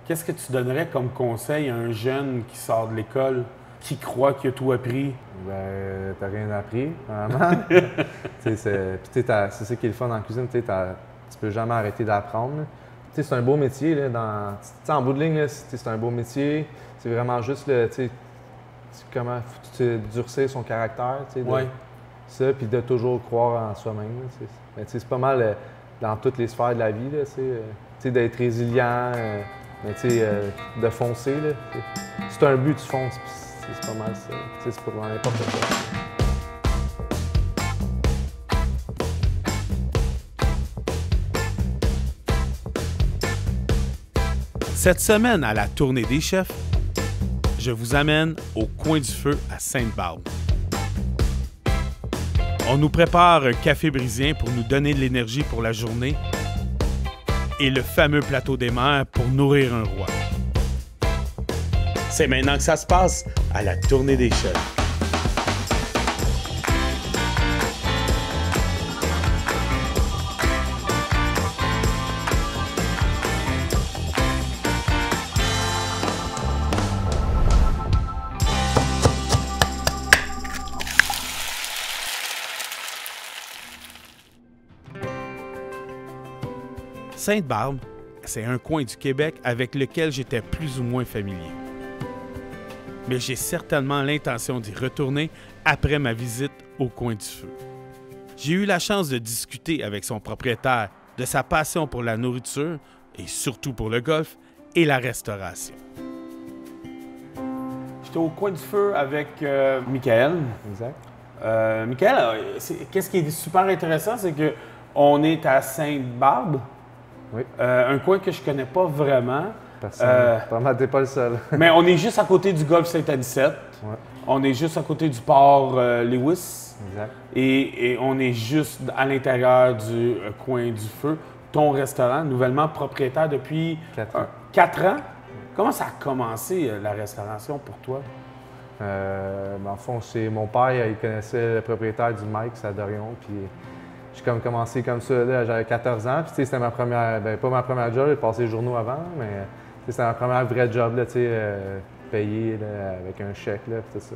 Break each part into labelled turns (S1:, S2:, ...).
S1: Qu'est-ce que tu donnerais comme conseil à un jeune qui sort de l'école, qui croit qu'il a tout appris?
S2: Ben, t'as rien appris, vraiment. C'est ça qui est le fun en cuisine, tu peux jamais arrêter d'apprendre. C'est un beau métier, là, en bout de ligne, là, c'est un beau métier. C'est vraiment juste, comment durcir son caractère, ça, puis de toujours croire en soi-même. C'est pas mal dans toutes les sphères de la vie, d'être résilient, de foncer. Si tu as un but, tu fonces. C'est pas mal ça. C'est pour n'importe quoi.
S1: Cette semaine, à la Tournée des chefs, je vous amène au Coin du Feu à Sainte-Barbe. On nous prépare un café brisien pour nous donner de l'énergie pour la journée et le fameux plateau des mers pour nourrir un roi. C'est maintenant que ça se passe à la Tournée des chefs. Sainte-Barbe, c'est un coin du Québec avec lequel j'étais plus ou moins familier. Mais j'ai certainement l'intention d'y retourner après ma visite au Coin du Feu. J'ai eu la chance de discuter avec son propriétaire de sa passion pour la nourriture et surtout pour le golf et la restauration. J'étais au Coin du Feu avec Michael.
S2: Exact.
S1: Michael, qu'est-ce qui est super intéressant, c'est qu'on est à Sainte-Barbe.
S2: Oui.
S1: Un coin que je connais pas vraiment.
S2: Personne. T'es pas le seul.
S1: Mais on est juste à côté du golfe Saint-Anicette.
S2: Ouais.
S1: On est juste à côté du port Lewis.
S2: Exact.
S1: Et on est juste à l'intérieur du Coin du Feu. Ton restaurant, nouvellement propriétaire depuis 4 ans. Comment ça a commencé, la restauration, pour toi?
S2: En fond, c'est mon père, il connaissait le propriétaire du Mike, à Dorion, puis j'ai commencé comme ça, là, j'avais 14 ans, puis c'était ma première, pas ma première job, j'ai passé les journaux avant, mais c'était ma première vraie job, là, payé là, avec un chèque, là, puis tout ça.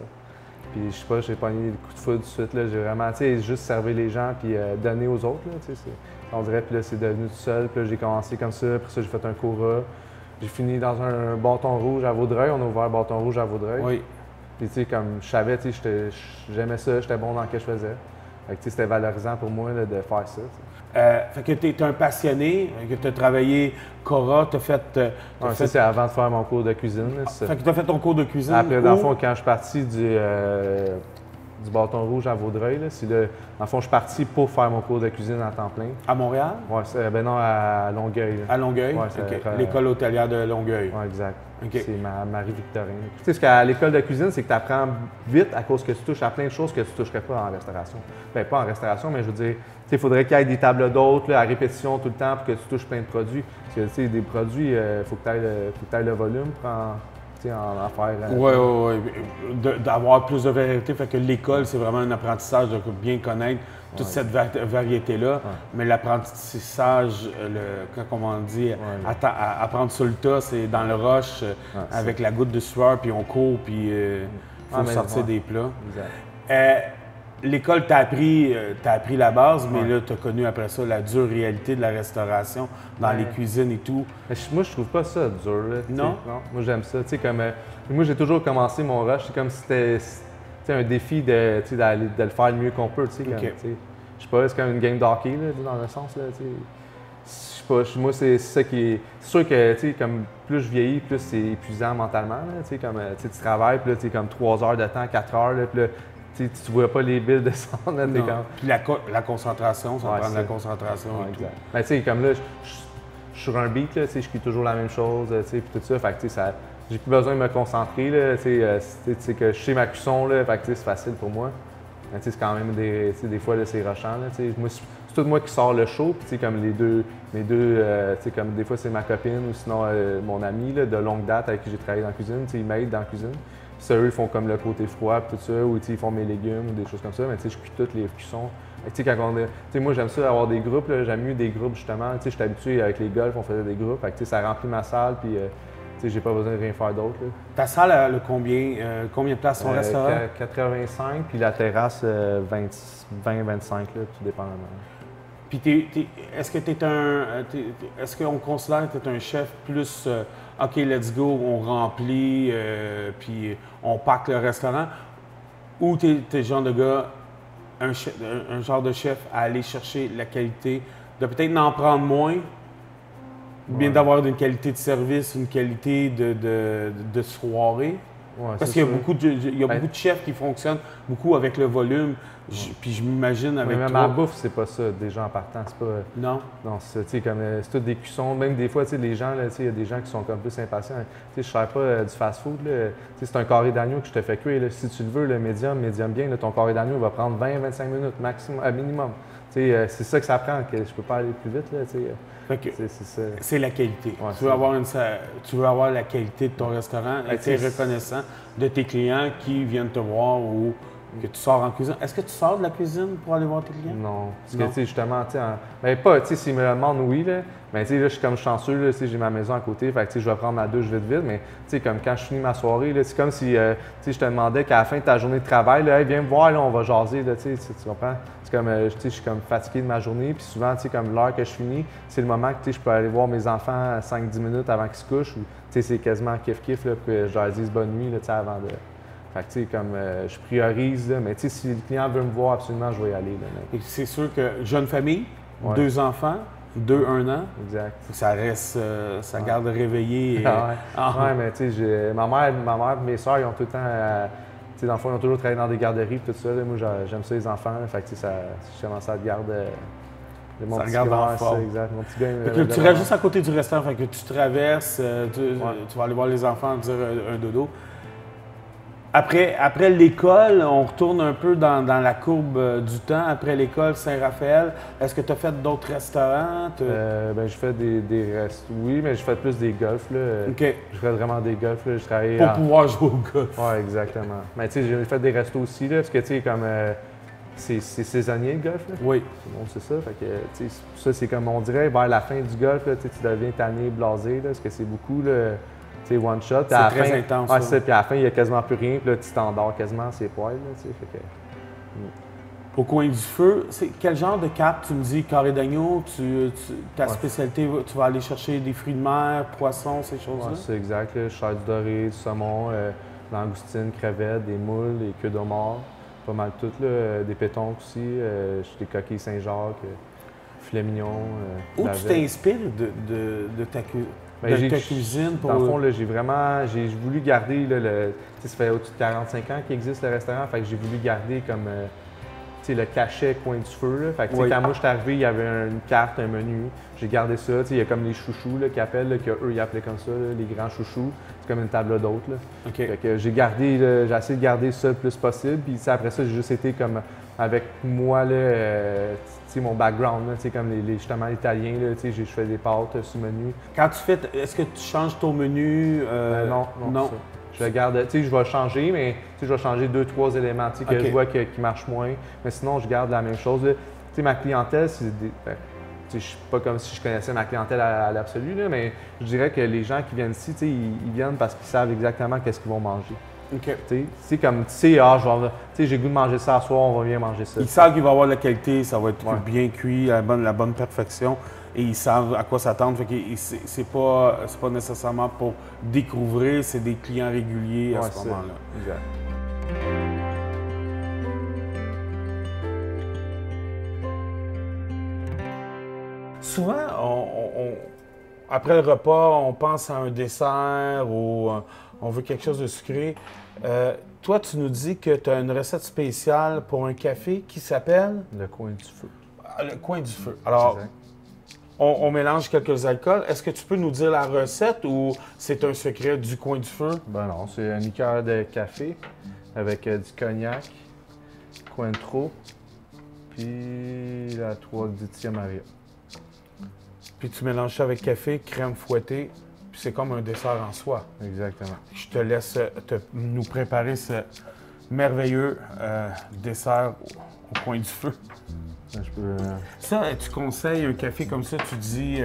S2: Puis je sais pas, j'ai pogné des coups de foudre tout de suite, là, j'ai vraiment, juste servi les gens, puis donner aux autres, là, on dirait, puis là, c'est devenu tout seul, puis là, j'ai commencé comme ça, après ça, j'ai fait un Cora. J'ai fini dans un bâton rouge à Vaudreuil, on a ouvert un bâton rouge à Vaudreuil.
S1: Oui.
S2: Puis comme je savais, j'aimais ça, j'étais bon dans ce que je faisais. C'était valorisant pour moi là, de faire ça.
S1: Fait que tu es un passionné, que tu as travaillé Cora, tu as fait...
S2: Ça, c'est avant de faire mon cours de cuisine. Là,
S1: fait que tu as fait ton cours de cuisine.
S2: Après, dans le fond, quand je suis parti du bâton rouge à Vaudreuil, dans le fond, je suis parti pour faire mon cours de cuisine à temps plein.
S1: À Montréal?
S2: Oui, non, à Longueuil. Là.
S1: À Longueuil?
S2: Ouais,
S1: l'école hôtelière de Longueuil.
S2: Oui, exact.
S1: Okay.
S2: C'est Marie-Victorine. Tu sais, ce qu'à l'école de cuisine, c'est que tu apprends vite à cause que tu touches à plein de choses que tu ne toucherais pas en restauration. Bien, pas en restauration, mais je veux dire, il faudrait qu'il y ait des tables d'hôtes à répétition tout le temps pour que tu touches plein de produits. Parce que, tu sais, des produits, il faut que tu aies le volume pour en faire.
S1: Oui. D'avoir plus de variété. Fait que l'école, c'est vraiment un apprentissage de bien connaître toute cette variété-là. Ouais. Mais l'apprentissage, comme on dit, apprendre sur le tas, c'est dans le rush, avec la goutte de sueur, puis on court, puis il faut sortir des plats. L'école t'a appris la base, mais là, tu as connu après ça la dure réalité de la restauration dans les cuisines et tout.
S2: Moi, je trouve pas ça dur. Là,
S1: non?
S2: Moi, j'aime ça. Moi, j'ai toujours commencé mon rush. C'est comme si c'était un défi de le faire le mieux qu'on peut. Je sais pas, c'est comme une game d'hockey, dans un sens. Là, je sais pas, moi, c'est ça qui est... C'est sûr que comme plus je vieillis, plus c'est épuisant mentalement. Là, comme, tu travailles, puis là, comme 3 heures de temps, 4 heures, là, puis là, tu ne vois pas les billes descendre.
S1: Puis la concentration, ça prend de la concentration.
S2: Ouais, exact. Mais tu sais, comme là, je suis sur un beat, là, je crie toujours la même chose, puis tout ça. Fait que j'ai plus besoin de me concentrer, là, que je sais ma cuisson, là, fait que c'est facile pour moi. Mais c'est quand même des fois, là, c'est rushant. Là, moi, c'est tout moi qui sors le show, puis comme mes deux, comme des fois, c'est ma copine ou sinon mon ami là, de longue date avec qui j'ai travaillé dans la cuisine, ils m'aident dans la cuisine. Ça, eux, ils font comme le côté froid, tout ça, ou ils font mes légumes ou des choses comme ça. Mais je cuis toutes les cuissons. Moi, j'aime ça avoir des groupes. J'aime mieux des groupes, justement. Je suis habitué avec les golfs, on faisait des groupes. Ça remplit ma salle. Puis, j'ai pas besoin de rien faire d'autre.
S1: Ta salle, elle a combien de places ton restaurant?
S2: 85, puis la terrasse, 20-25, tout dépendamment.
S1: Puis est-ce qu'on considère que tu es un chef plus OK, let's go, on remplit, puis on pack le restaurant, ou tu es le genre de gars, un genre de chef à aller chercher la qualité, de peut-être n'en prendre moins, bien d'avoir une qualité de service, une qualité de soirée?
S2: Ouais,
S1: parce qu'il y a beaucoup de chefs qui fonctionnent beaucoup avec le volume. Puis je m'imagine avec
S2: même
S1: toi...
S2: la bouffe, c'est pas ça, déjà en partant. C'est pas...
S1: Non?
S2: Non, c'est comme... c'est tout des cuissons. Même des fois, les gens, il y a des gens qui sont comme plus impatients. Je ne sers pas du fast-food. C'est un carré d'agneau que je te fais cuire. Là. Si tu le veux, le médium bien, là, ton carré d'agneau va prendre 20-25 minutes maximum, à minimum. C'est ça que ça prend, que je peux pas aller plus vite. Là,
S1: c'est la qualité.
S2: Ouais,
S1: tu veux avoir la qualité de ton restaurant et tu es reconnaissant de tes clients qui viennent te voir ou que tu sors en cuisine. Est-ce que tu sors de la cuisine pour aller voir tes clients?
S2: Non. Parce que, justement, s'ils me le demandent, oui, là, mais là, je suis comme chanceux, là, j'ai ma maison à côté, fait que je vais prendre ma douche vite, mais comme quand je finis ma soirée, là, c'est comme si je te demandais qu'à la fin de ta journée de travail, là, hey, viens me voir, là, on va jaser, là, tu comprends? C'est comme, je suis comme fatigué de ma journée, puis souvent, comme l'heure que je finis, c'est le moment que je peux aller voir mes enfants 5-10 minutes avant qu'ils se couchent, ou c'est quasiment kiff-kiff, là, que je leur dise bonne nuit, là, avant de... Fait que, comme je priorise, là, mais si le client veut me voir, absolument, je vais y aller. Là,
S1: c'est sûr que jeune famille, 2 enfants, 1 an.
S2: Exact.
S1: Ça reste, ça garde réveillé.
S2: Ouais, mais tu sais, ma mère et mes soeurs, ils ont tout le temps, tu sais, dans le fond, ils ont toujours travaillé dans des garderies tout ça. Là. Moi, j'aime ça, les enfants. Là. Fait que, justement, ça te garde.
S1: Ça regarde en forme.
S2: Exact. Mon petit gars,
S1: tu restes juste à côté du restaurant, fait que tu traverses, tu vas aller voir les enfants, dire un dodo. Après l'école, on retourne un peu dans la courbe du temps. Après l'école, Saint-Raphaël, est-ce que tu as fait d'autres restaurants?
S2: Je fais des restos. Oui, mais je fais plus des golfs. Là.
S1: OK.
S2: Je fais vraiment des golfs. Là. Je travaille
S1: pour pouvoir jouer au golf.
S2: Oui, exactement. Mais tu sais, j'ai fait des restos aussi, là, parce que tu sais, comme c'est saisonnier le golf. Là.
S1: Oui.
S2: Bon, c'est ça. Fait que, tu sais, ça, c'est comme on dirait, vers la fin du golf, là, tu deviens tanné, blasé, là, parce que c'est beaucoup. Là, one shot.
S1: C'est très intense.
S2: Ouais, puis à la fin, il n'y a quasiment plus rien. Puis là, tu t'endors quasiment ces poils. Fait que...
S1: Au coin du feu, quel genre de cap? Tu me dis carré d'agneau, ta spécialité, tu vas aller chercher des fruits de mer, poissons, ces choses-là?
S2: Ouais, c'est exact. Là. Je sers du doré, du saumon, langoustine, crevettes, des moules, des queues de mort. Pas mal tout. Là. Des pétons aussi. Des coquilles Saint-Jacques, filet mignon.
S1: Où tu t'inspires de ta cuisine?
S2: Dans le fond, j'ai voulu garder, là, ça fait au-dessus de 45 ans qu'il existe le restaurant, fait que j'ai voulu garder comme le cachet coin du feu. Là. Fait que, quand moi je suis arrivé, il y avait une carte, un menu, j'ai gardé ça. Il y a comme les chouchous là, qui appellent, là, qu'eux ils appelaient comme ça, là, les grands chouchous. C'est comme une table d'hôtes.
S1: Okay.
S2: Fait que j'ai essayé de garder ça le plus possible. Puis après ça, j'ai juste été comme avec moi, là, mon background, là, comme justement l'italien, je fais des pâtes sur menu.
S1: Quand tu fais, est-ce que tu changes ton menu?
S2: Non. Je le garde, je vais changer, mais je vais changer 2-3 éléments que je vois qui marchent moins. Mais sinon, je garde la même chose. Ma clientèle, c'est je suis pas comme si je connaissais ma clientèle à l'absolu, mais je dirais que les gens qui viennent ici, ils viennent parce qu'ils savent exactement qu'est-ce qu'ils vont manger. C'est comme, j'ai le goût de manger ça à soir, on va bien manger ça.
S1: Ils savent qu'il va y avoir de la qualité, ça va être bien cuit, la bonne perfection, et ils savent à quoi s'attendre. C'est pas nécessairement pour découvrir, c'est des clients réguliers à ce moment-là.
S2: Exact.
S1: Souvent, après le repas, on pense à un dessert ou on veut quelque chose de sucré. Toi, tu nous dis que tu as une recette spéciale pour un café qui s'appelle?
S2: Le coin du feu.
S1: Le coin du feu. Alors, on mélange quelques alcools. Est-ce que tu peux nous dire la recette ou c'est un secret du coin du feu?
S2: Ben non, c'est un liqueur de café avec du cognac, Cointreau, puis la 3/10e Maria.
S1: Puis tu mélanges ça avec café, crème fouettée, puis c'est comme un dessert en soi.
S2: Exactement.
S1: Je te laisse nous préparer ce merveilleux dessert au coin du feu.
S2: Je peux...
S1: Ça, tu conseilles un café comme ça, tu dis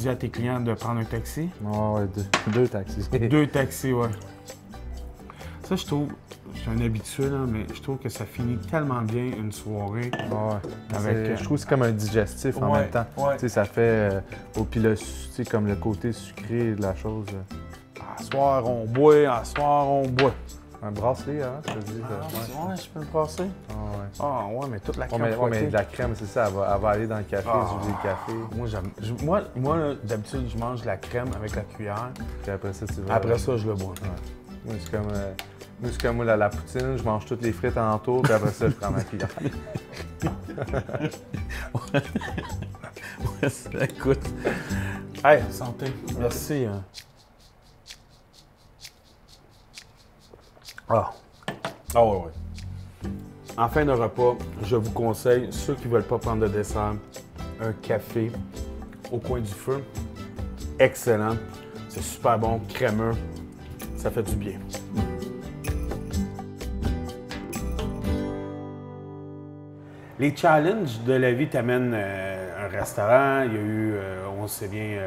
S1: à tes clients de prendre un taxi?
S2: Ouais, deux taxis.
S1: 2 taxis, ouais. Ça, je trouve, je suis un habitué, là, mais je trouve que ça finit tellement bien une soirée.
S2: Je trouve que c'est comme un digestif en même temps.
S1: Ouais.
S2: Tu sais, ça fait... puis comme le côté sucré de la chose.
S1: À soir, on boit, à soir, on boit.
S2: Un bracelet, hein, je te dis.
S1: Ouais, je peux le passer. Ouais, mais toute la crème
S2: mais de la crème, c'est ça, elle va aller dans le café, du café.
S1: Moi là, d'habitude, je mange la crème avec la cuillère.
S2: Puis après ça, tu vas...
S1: Après ça, je le bois.
S2: Moi, c'est comme la poutine, je mange toutes les frites en tour, puis après ça, je prends ma cuillère.
S1: Ouais, ça coûte. Hey, santé. Merci. Ouais. En fin de repas, je vous conseille, ceux qui ne veulent pas prendre de dessert, un café au coin du feu. Excellent. C'est super bon, crémeux. Ça fait du bien. Les challenges de la vie t'amènent un restaurant. Il y a eu, on sait bien,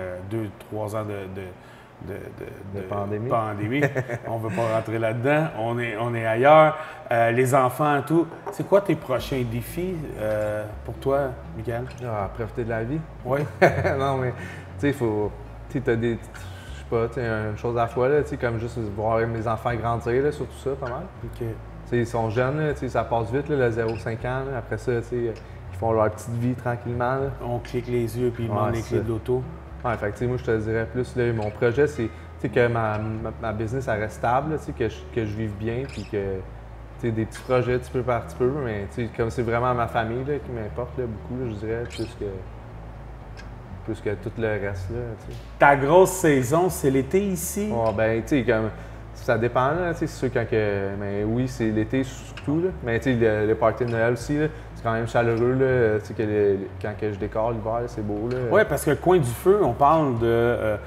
S1: 2-3 ans de pandémie. On ne veut pas rentrer là-dedans. On est ailleurs. Les enfants et tout. C'est quoi tes prochains défis pour toi, Mickaël?
S2: Profiter de la vie.
S1: Oui.
S2: Non, mais tu sais, il faut. Tu sais, des. Je sais pas, une chose à la fois, là, comme juste voir mes enfants grandir, là, surtout ça, pas mal.
S1: OK.
S2: Ils sont jeunes, là, ça passe vite, là, le 0-5 ans. Là. Après ça, ils font leur petite vie tranquillement. Là.
S1: On clique les yeux puis ils demandent les clés de l'auto.
S2: Ouais, fait moi, je te dirais plus, là, mon projet, c'est que ma business elle reste stable, là, que je vive bien, puis que des petits projets petit peu par petit peu, mais comme c'est vraiment ma famille là, qui m'importe beaucoup, là, je dirais, plus que tout le reste. Là,
S1: Ta grosse saison, c'est l'été ici?
S2: Oh, ben, tu sais, comme. Ça dépend, là, c'est sûr quand que. Mais oui, c'est l'été surtout, là. Mais tu sais, le party de Noël aussi, là, c'est quand même chaleureux, là. Tu sais, quand que je décore l'hiver, c'est beau, là.
S1: Oui, parce que le coin du feu, on parle de.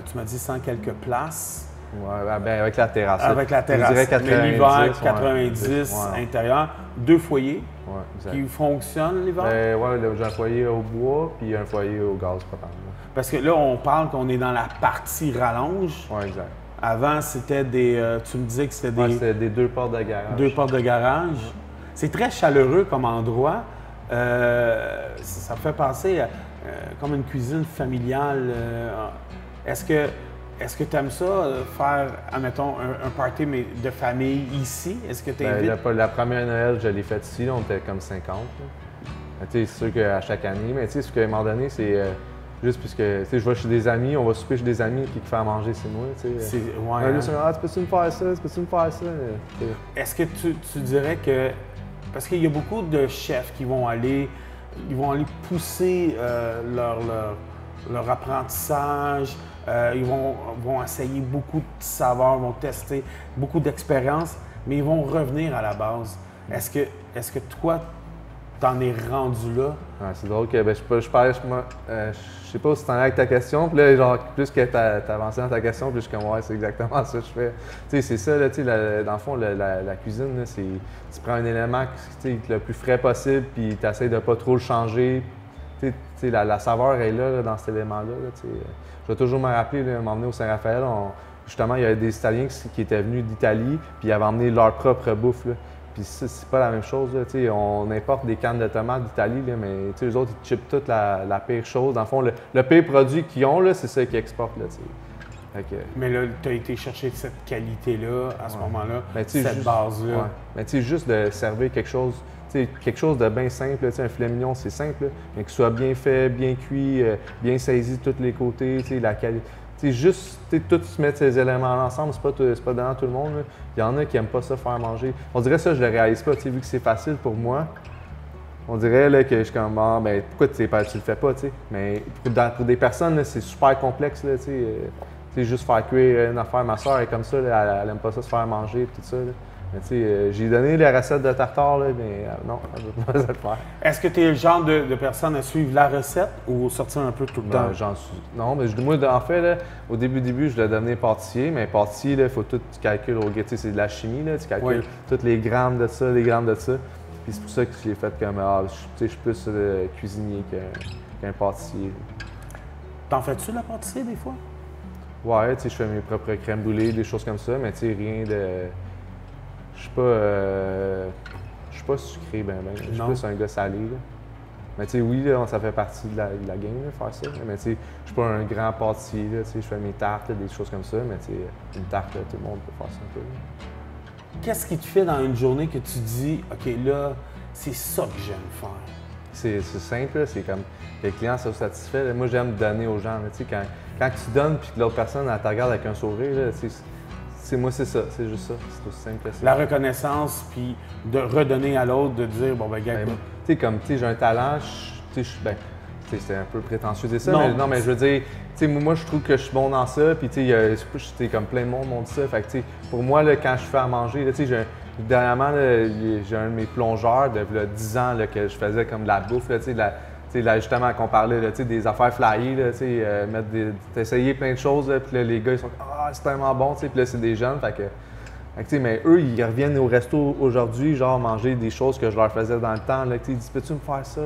S1: Tu m'as dit 100 quelques places.
S2: Ouais, ben avec la terrasse.
S1: Avec la terrasse.
S2: Je dirais 90,
S1: mais l'hiver, 90 intérieur. 2 foyers qui fonctionnent l'hiver?
S2: Ben, j'ai un foyer au bois puis un foyer au gaz propane.
S1: Parce que là, on parle qu'on est dans la partie rallonge.
S2: Oui, exact.
S1: Avant, c'était des. Tu me disais que c'était des.
S2: Ouais, c'était des 2 portes de garage.
S1: 2 portes de garage. C'est très chaleureux comme endroit. Ça me fait penser à comme une cuisine familiale. Est-ce que tu aimes ça, faire, admettons, un party mais de famille ici? Est-ce que tu invites?
S2: La première Noël, je l'ai faite ici, là, on était comme 50. C'est sûr qu'à chaque année, mais tu sais, ce qu'à un moment donné, c'est juste puisque je vais chez des amis, on va souper chez des amis, puis qui fait à manger, c'est moi. Tu peux-tu me faire ça? Tu peux-tu me faire ça?
S1: Est-ce que tu dirais que. Parce qu'il y a beaucoup de chefs qui vont aller pousser leur apprentissage. Ils vont essayer beaucoup de saveurs, vont tester beaucoup d'expériences, mais ils vont revenir à la base. Est-ce que toi, t'en es rendu là?
S2: Ouais, c'est drôle que je sais pas si t'en es avec ta question, puis là, genre, plus que t'as avancé dans ta question, plus je suis comme, ouais, c'est exactement ça que je fais. Tu sais, c'est ça, là, tu sais, dans le fond, la cuisine, là, c'est, tu prends un élément le plus frais possible, puis tu essaies de pas trop le changer. Tu sais, la saveur est là, dans cet élément-là. Là, tu sais. Je vais toujours me rappeler, là, m'emmener au Saint-Raphaël, justement, il y avait des Italiens qui étaient venus d'Italie, puis ils avaient emmené leur propre bouffe. Là. Puis ça, c'est pas la même chose. Là, on importe des cannes de tomates d'Italie, là, mais eux autres, ils chippent toute la pire chose. Dans le fond, le pire produit qu'ils ont, là, c'est ça qu'ils exportent. Là,
S1: Mais là, tu as été chercher cette qualité-là, à ce moment-là, cette base-là.
S2: Ouais. Mais tu sais, juste de servir quelque chose de bien simple, un filet mignon, c'est simple, mais qu'il soit bien fait, bien cuit, bien saisi de tous les côtés, la qualité. Juste tout se mettre ces éléments ensemble, c'est pas dans tout le monde. Là. Il y en a qui n'aiment pas ça faire manger. On dirait ça, je le réalise pas, vu que c'est facile pour moi. On dirait là, que je suis comme, ben, pourquoi tu le fais pas, t'sais? Mais pour des personnes, là, c'est super complexe, là, juste faire cuire une affaire. Ma soeur est comme ça, là, elle aime pas ça se faire manger, tout ça. Là. Mais j'ai donné les recettes de tartare, là, mais non, elle ne veut pas le faire.
S1: Est-ce que tu es le genre de personne à suivre la recette ou sortir un peu tout le temps?
S2: Non, mais moi, en fait, là, au début, je voulais devenir pâtissier, mais pâtissier, il faut tout tu calcules au c'est de la chimie, là, tu calcules toutes les grammes de ça, les grammes de ça. Puis c'est pour ça que j'ai fait comme, je suis plus cuisinier qu'un pâtissier.
S3: T'en fais-tu de la pâtisserie des fois?
S2: Ouais, je fais mes propres crèmes brûlées, des choses comme ça, mais rien de... Je suis pas sucré, je suis plus un gars salé, là. Mais oui, là, ça fait partie de la game, là, faire ça. Mais je suis pas un grand pâtissier, là, je fais mes tartes, là, des choses comme ça, mais une tarte, là, tout le monde peut faire ça un peu.
S3: Qu'est-ce qui te fait dans une journée que tu dis, OK, là, c'est ça que j'aime faire?
S2: C'est simple, là, c'est comme que les clients soient satisfaits. Là. Moi, j'aime donner aux gens. Là, quand tu donnes puis que l'autre personne elle te regarde avec un sourire, là, moi, c'est ça, c'est juste ça. C'est aussi simple que ça.
S3: La reconnaissance, puis de redonner à l'autre, de dire, bon, ben, gars,
S2: j'ai un talent, c'est un peu prétentieux de dire ça, mais je veux dire, moi, je trouve que je suis bon dans ça, puis comme plein de monde m'ont dit ça. Fait que, pour moi, là, quand je fais à manger, dernièrement, j'ai un de mes plongeurs de 10 ans là, que je faisais comme de la bouffe, là, justement, qu'on parlait là, des affaires flyées, t'essayer plein de choses, puis là, les gars, ils sont comme « Ah, c'est tellement bon », puis là, c'est des jeunes, mais eux, ils reviennent au resto aujourd'hui, genre manger des choses que je leur faisais dans le temps, là, ils disent « Peux-tu me faire ça? »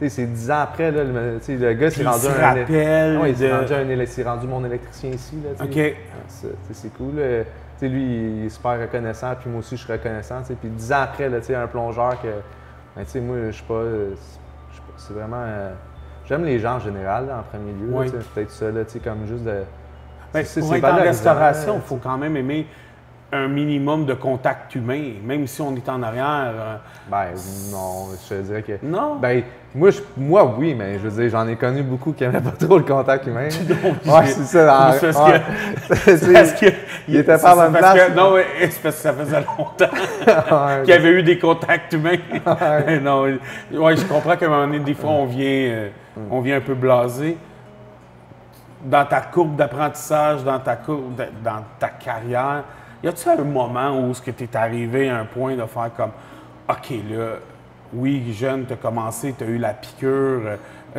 S2: C'est 10 ans après, là, le gars s'est rendu s'est rendu mon électricien ici. Là,
S3: OK.
S2: C'est cool. Lui, il est super reconnaissant, puis moi aussi, je suis reconnaissant. Puis 10 ans après, là, un plongeur que. Moi, je suis pas. C'est vraiment. J'aime les gens en général, là, en premier lieu.
S3: Oui.
S2: Peut-être ça, là, comme juste de.
S3: Pour être en restauration, il faut quand même aimer un minimum de contact humain, même si on est en arrière.
S2: Non, je te dirais que.
S3: Non?
S2: Moi, oui, mais je veux dire, j'en ai connu beaucoup qui n'aimaient pas trop le contact humain. Ouais, c'est ça. Il était pas à la bonne place.
S3: Non, c'est parce que ça faisait longtemps qu'il y avait eu des contacts humains. Non, je comprends qu'à un moment donné, des fois, on vient un peu blasé. Dans ta courbe d'apprentissage, dans ta carrière, y a-t-il un moment où tu es arrivé à un point de faire comme OK, là, oui, jeune, tu as commencé, tu as eu la piqûre.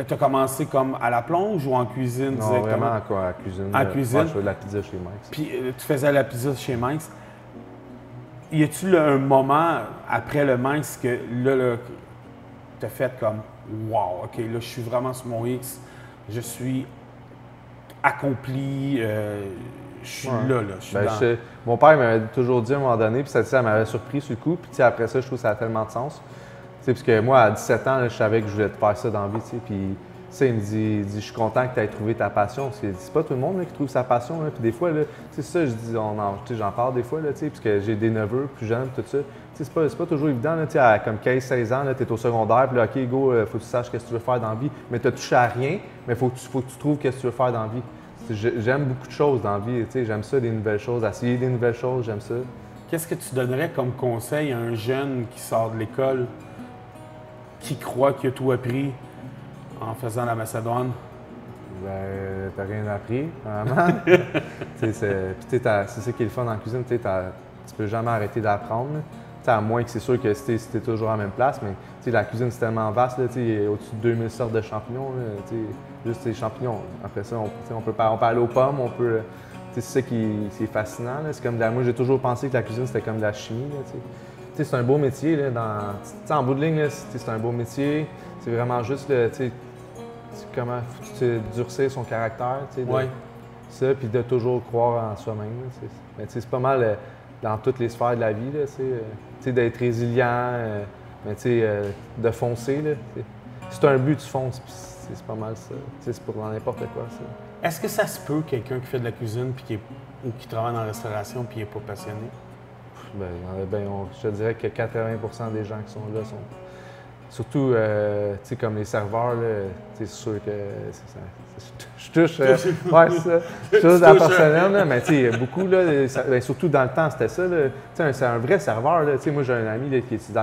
S3: Tu as commencé comme à la plonge ou en cuisine
S2: directement? Non, vraiment à la cuisine.
S3: En cuisine?
S2: Ouais, je fais de la pizza chez Mike's.
S3: Puis tu faisais la pizza chez Mike's. Y a-t-il un moment après le Mike's que là tu as fait comme wow, OK, là, je suis vraiment sur mon X, je suis accompli, je suis là, je suis dans...
S2: Mon père m'avait toujours dit à un moment donné, puis ça m'avait surpris sur le coup, puis après ça, je trouve que ça a tellement de sens. Parce que moi, à 17 ans, là, je savais que je voulais faire ça dans la vie, puis il me dit, je suis content que tu aies trouvé ta passion. C'est pas tout le monde là, qui trouve sa passion, là. Puis des fois, là, ça, je dis, j'en parle des fois, là, parce que j'ai des neveux plus jeunes, tout ça. C'est pas toujours évident, là, à comme 15-16 ans, tu es au secondaire, puis là, OK, go, faut que tu saches ce que tu veux faire dans la vie. Mais tu as touché à rien, mais faut que tu trouves ce que tu veux faire dans la vie. J'aime beaucoup de choses dans la vie, j'aime ça, des nouvelles choses, essayer des nouvelles choses, j'aime ça.
S3: Qu'est-ce que tu donnerais comme conseil à un jeune qui sort de l'école, qui croit qu'il a tout appris en faisant la Macédoine?
S2: T'as rien appris, vraiment. C'est ça qui est le fun en cuisine, tu peux jamais arrêter d'apprendre. À moins que c'est sûr que c'était toujours à la même place, mais la cuisine c'est tellement vaste, il y a au-dessus de 2000 sortes de champignons, juste les champignons. Après ça, on peut aller aux pommes, c'est ça qui est fascinant. C'est comme moi j'ai toujours pensé que la cuisine c'était comme de la chimie. C'est un beau métier, là, en bout de ligne, c'est un beau métier. C'est vraiment juste comment durcir son caractère, ça, puis de toujours croire en soi-même. Mais c'est pas mal dans toutes les sphères de la vie, d'être résilient, de foncer. C'est un but, tu fonces, puis c'est pas mal ça. C'est pour n'importe quoi. Ça.
S3: Est-ce que ça se peut, quelqu'un qui fait de la cuisine puis ou qui travaille dans la restauration puis qui n'est pas passionné?
S2: Je te dirais que 80% des gens qui sont là sont. Surtout, comme les serveurs, c'est sûr que je touche. Ouais, c'est ça. Je touche dans la personnelle, là, mais beaucoup, là, surtout dans le temps, c'était ça. C'est un vrai serveur. Là, moi, j'ai un ami là, qui est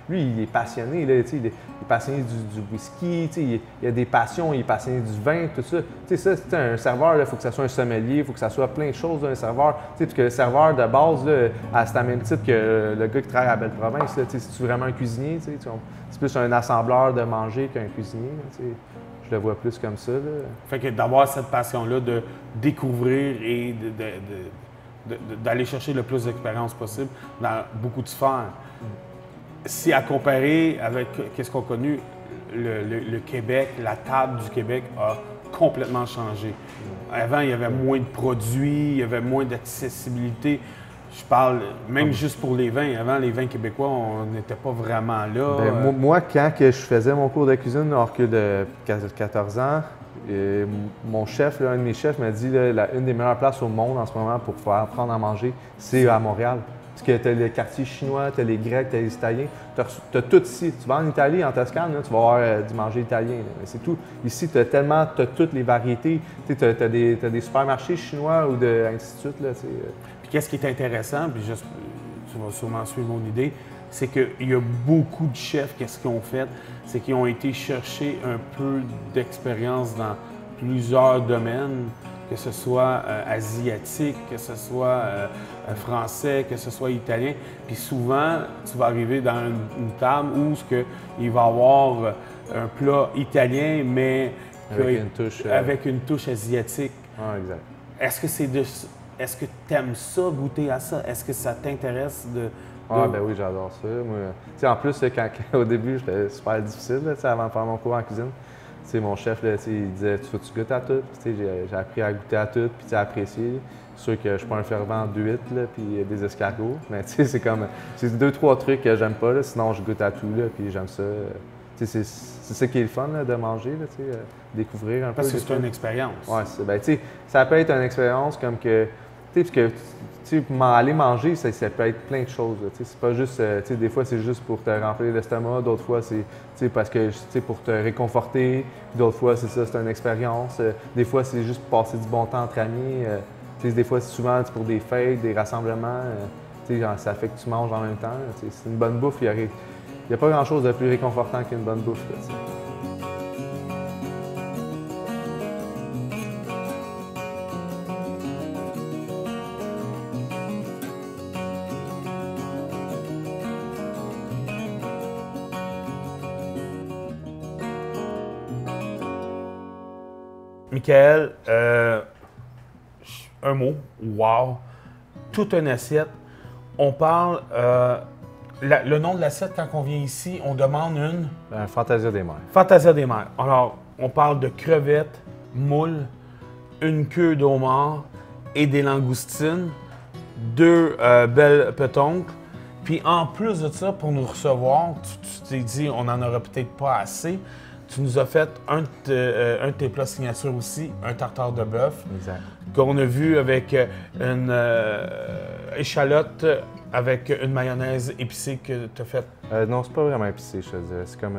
S2: lui, il est passionné. Là, il est passionné du whisky, il a des passions, il est passionné du vin, tout ça. C'est un serveur, il faut que ça soit un sommelier, il faut que ça soit plein de choses d'un serveur. Parce que le serveur de base, c'est à même titre que le gars qui travaille à Belle-Province. C'est vraiment un cuisinier. C'est plus un assembleur de manger qu'un cuisinier. Je le vois plus comme ça. Là.
S3: Fait que d'avoir cette passion-là de découvrir et d'aller chercher le plus d'expérience possible dans beaucoup de sphères. si à comparer avec qu'est-ce qu'on a connu, le Québec, la table du Québec a complètement changé. Avant, il y avait moins de produits, il y avait moins d'accessibilité. Je parle même juste pour les vins. Avant, les vins québécois, on n'était pas vraiment là.
S2: Ben, moi, quand que je faisais mon cours de cuisine hors que de 14 ans, mon chef, un de mes chefs m'a dit une des meilleures places au monde en ce moment pour pouvoir apprendre à manger, c'est à Montréal. Parce que tu as le quartier chinois, tu as les Grecs, tu as les Italiens. Tu as tout ici. Tu vas en Italie, en Toscane, là, tu vas avoir du manger italien. Mais c'est tout. Ici, tu as toutes les variétés. Tu as des supermarchés chinois ou ainsi de suite. Là,
S3: Puis qu'est-ce qui est intéressant, puis juste, tu vas sûrement suivre mon idée, c'est qu'il y a beaucoup de chefs, qu'est-ce qu'ils ont fait? C'est qu'ils ont été chercher un peu d'expérience dans plusieurs domaines, que ce soit asiatique, que ce soit français, que ce soit italien. Puis souvent, tu vas arriver dans une table où il va y avoir un plat italien, mais avec une touche asiatique.
S2: Ah, exact.
S3: Est-ce que tu aimes ça, goûter à ça? Est-ce que ça t'intéresse de...
S2: Ah, ben oui, j'adore ça. Moi, en plus, au début, j'étais super difficile avant de faire mon cours en cuisine. Mon chef, là, il disait tu goûtes à tout. J'ai appris à goûter à tout puis à apprécier. C'est sûr que je suis pas un fervent d'huîtres puis des escargots. Mais c'est comme. C'est 2-3 trucs que j'aime pas. Là, sinon, je goûte à tout là, puis j'aime ça. C'est ça qui est le fun là, de manger, là, découvrir un peu.
S3: Parce que c'est une expérience.
S2: Oui, ça peut être une expérience comme que. Parce que aller manger, ça peut être plein de choses. C'est pas juste, des fois, c'est juste pour te remplir l'estomac, d'autres fois, c'est parce que pour te réconforter, d'autres fois, c'est ça, c'est une expérience. Des fois, c'est juste pour passer du bon temps entre amis. Des fois, c'est souvent pour des fêtes, des rassemblements. Ça fait que tu manges en même temps. C'est une bonne bouffe. Il n'y a pas grand-chose de plus réconfortant qu'une bonne bouffe. Là,
S3: Michael, un mot, wow, toute une assiette. On parle, le nom de l'assiette quand on vient ici, on demande une...
S2: Fantasia des mers.
S3: Fantasia des mers. Alors, on parle de crevettes, moules, une queue d'homard et des langoustines, 2 belles petoncles. Puis en plus de ça, pour nous recevoir, tu t'es dit, on n'en aura peut-être pas assez. Tu nous as fait un de tes plats signature aussi, un tartare de bœuf.
S2: Exact.
S3: Qu'on a vu avec une échalote avec une mayonnaise épicée que tu as faite.
S2: Non, c'est pas vraiment épicé, je te dirais. C'est comme.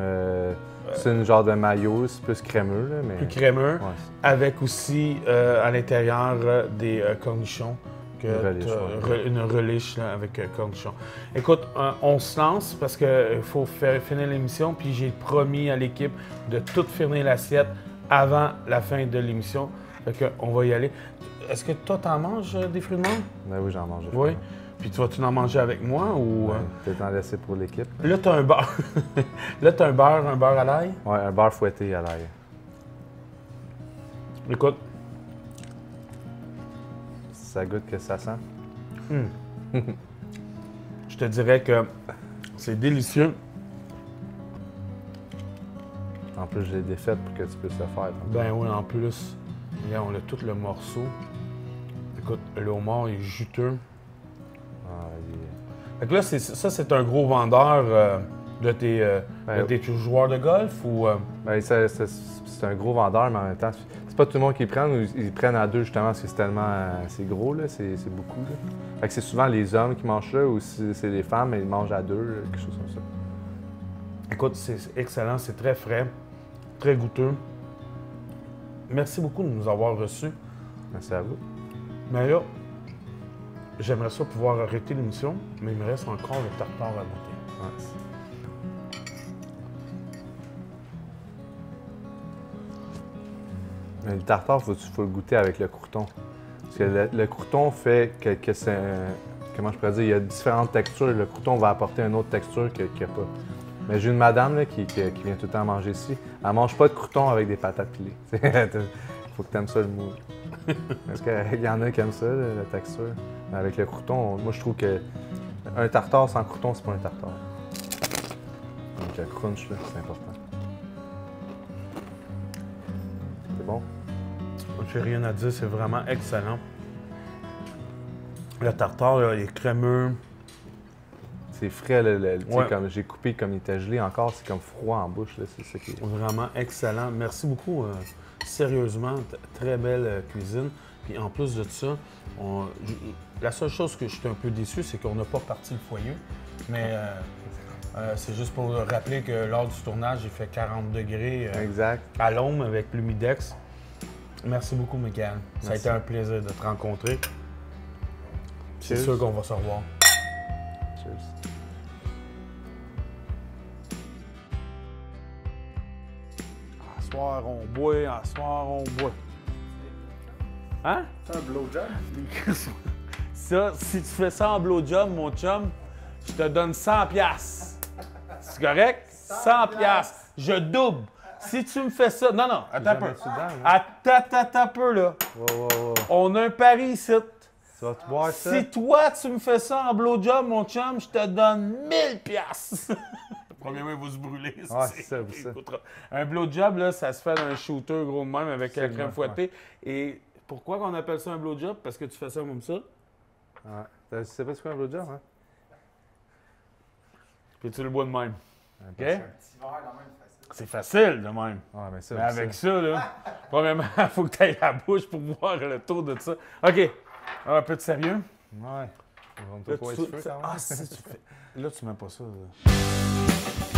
S2: C'est une genre de mayo, c'est plus crémeux. Là, mais...
S3: Plus crémeux.
S2: Ouais.
S3: Avec aussi à l'intérieur des cornichons. Une relish là, avec cornichons. Écoute, on se lance parce qu'il faut finir l'émission, puis j'ai promis à l'équipe de tout finir l'assiette avant la fin de l'émission. Fait qu'on va y aller. Est-ce que toi, t'en manges des fruits de mer?
S2: Ben oui, j'en mange.
S3: Oui. Puis tu vas-tu en manger avec moi ou...
S2: Peut-être en laisser pour l'équipe.
S3: Là, t'as un beurre. Là, t'as un beurre à l'ail?
S2: Oui, un beurre fouetté à l'ail.
S3: Écoute.
S2: Ça goûte que ça sent?
S3: Je te dirais que c'est délicieux.
S2: En plus, je l'ai défaite pour que tu puisses le faire.
S3: Ben oui, en plus. Regarde, on a tout le morceau. Écoute, le homard est juteux. Fait que là, ça, c'est un gros vendeur de tes joueurs de golf ou...
S2: Ben, c'est un gros vendeur, mais en même temps, c'est pas tout le monde qui le prend. Ils prennent à 2 justement parce que c'est tellement c'est gros, là, c'est beaucoup. Là. Fait que c'est souvent les hommes qui mangent ça ou si c'est les femmes, ils mangent à 2, quelque chose comme ça.
S3: Écoute, c'est excellent, c'est très frais, très goûteux. Merci beaucoup de nous avoir reçus.
S2: Merci à vous.
S3: Mais là, j'aimerais ça pouvoir arrêter l'émission, mais il me reste encore le tartare à goûter.
S2: Ouais. Mais le tartare, il faut le goûter avec le croûton. Parce que le croûton fait que c'est comment je pourrais dire, il y a différentes textures. Le croûton va apporter une autre texture qu'il n'y a pas. Mais j'ai une madame là, qui vient tout le temps manger ici. Elle ne mange pas de croûton avec des patates pilées. Il faut que tu aimes ça le moule. Parce qu'il y en a qui aiment ça, la texture. Mais avec le croûton, moi je trouve que un tartare sans croûton, c'est pas un tartare. le crunch, là, c'est important. C'est bon?
S1: J'ai rien à dire, c'est vraiment excellent. Le tartare, là, il est crémeux.
S2: C'est frais, tu sais,
S1: Ouais.
S2: comme j'ai coupé comme il était gelé encore, c'est comme froid en bouche, là, c'est ça qui est...
S1: Vraiment excellent. Merci beaucoup. Sérieusement, très belle cuisine. Puis en plus de ça, la seule chose que je suis un peu déçu, c'est qu'on n'a pas parti le foyer. Mais c'est juste pour rappeler que lors du tournage, j'ai fait 40 degrés
S2: Exact.
S1: à l'ombre avec l'humidex. Merci beaucoup, Michael. Ça a
S2: Merci.
S1: été un plaisir de te rencontrer. C'est
S2: Cheers.
S1: sûr qu'on va se revoir.
S2: Cheers.
S1: À soir, on boit. À soir, on boit. Hein?
S4: C'est un blowjob?
S1: Ça, si tu fais ça en blowjob, mon chum, je te donne 100 piastres. C'est correct? 100 piastres. Je double. Si tu me fais ça... Non, non, attends un peu. Attends un peu, là.
S2: Wow.
S1: On a un pari ici.
S2: Tu vas te boire ça?
S1: Si toi, tu me fais ça en blowjob, mon chum, je te donne 1000 piastres. Premièrement, il va se brûler.
S2: Ouais, c'est ça.
S1: Un blowjob, là, ça se fait dans un shooter gros de même avec la
S2: Absolument,
S1: crème fouettée. Et pourquoi qu'on appelle ça un blowjob? Parce que tu fais ça comme ça.
S2: Ouais. Tu sais pas c'est quoi un blowjob, hein?
S1: Puis tu le bois de même. OK?
S4: Un petit verre quand même facile.
S1: C'est facile de même.
S2: Ouais, mais ça,
S1: Mais avec ça, là, premièrement, il faut que tu ailles la bouche pour voir le tour de ça. OK. Un peu de sérieux.
S2: Ouais. On
S1: Là,
S2: va pas
S1: tu-
S2: être feu, quand même.
S1: Ah, si tu fais... Là, tu mets pas ça. Là.